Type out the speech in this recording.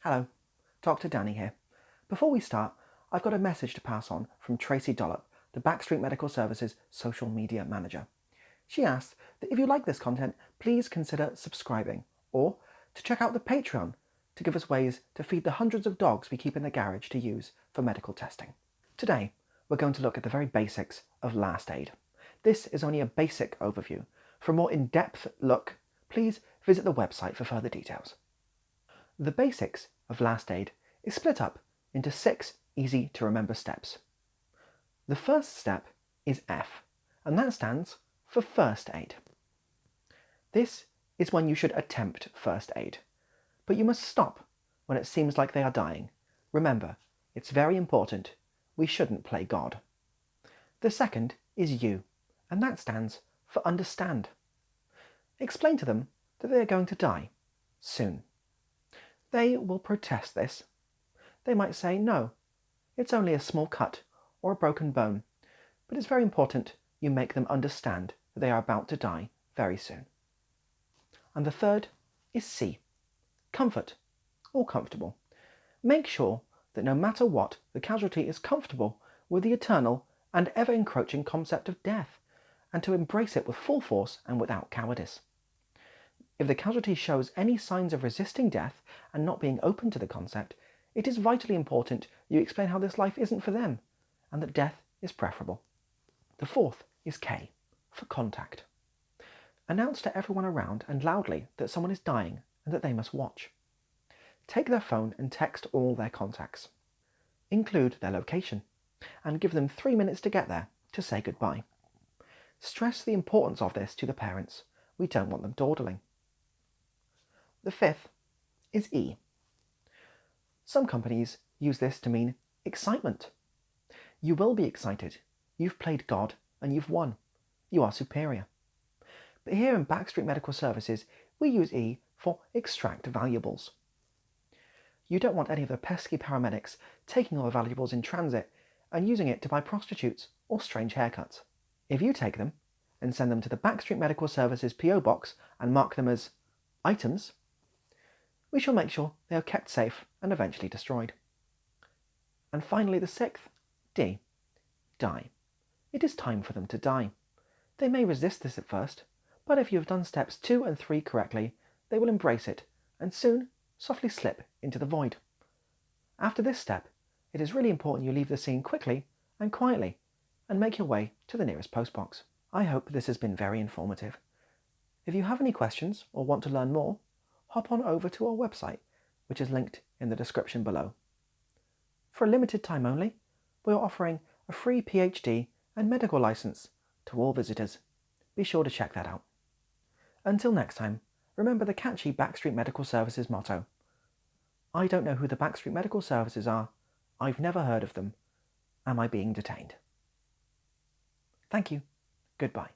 Hello, Dr. Danny here. Before we start, I've got a message to pass on from Tracy Dollop, the Backstreet Medical Services social media manager. She asked that if you like this content, please consider subscribing, or to check out the Patreon to give us ways to feed the hundreds of dogs we keep in the garage to use for medical testing. Today, we're going to look at the very basics of last aid. This is only a basic overview. For a more in-depth look, please visit the website for further details. The basics of last aid is split up into 6 easy to remember steps. The first step is F, and that stands for first aid. This is when you should attempt first aid, but you must stop when it seems like they are dying. Remember, it's very important, we shouldn't play God. The second is U, and that stands for understand. Explain to them that they are going to die soon. They will protest this. They might say, no, it's only a small cut or a broken bone, but it's very important you make them understand that they are about to die very soon. And the third is C, comfort or comfortable. Make sure that no matter what, the casualty is comfortable with the eternal and ever-encroaching concept of death, and to embrace it with full force and without cowardice. If the casualty shows any signs of resisting death and not being open to the concept, it is vitally important you explain how this life isn't for them, and that death is preferable. The fourth is K, for contact. Announce to everyone around and loudly that someone is dying and that they must watch. Take their phone and text all their contacts. Include their location, and give them 3 minutes to get there to say goodbye. Stress the importance of this to the parents. We don't want them dawdling. The fifth is E. Some companies use this to mean excitement. You will be excited. You've played God and you've won. You are superior. But here in Backstreet Medical Services, we use E for extract valuables. You don't want any of the pesky paramedics taking all the valuables in transit and using it to buy prostitutes or strange haircuts. If you take them and send them to the Backstreet Medical Services PO box and mark them as items, we shall make sure they are kept safe and eventually destroyed. And finally the sixth, D, die. It is time for them to die. They may resist this at first, but if you have done steps 2 and 3 correctly, they will embrace it and soon softly slip into the void. After this step, it is really important you leave the scene quickly and quietly and make your way to the nearest postbox. I hope this has been very informative. If you have any questions or want to learn more, hop on over to our website, which is linked in the description below. For a limited time only, we are offering a free PhD and medical license to all visitors. Be sure to check that out. Until next time, remember the catchy Backstreet Medical Services motto: I don't know who the Backstreet Medical Services are. I've never heard of them. Am I being detained? Thank you. Goodbye.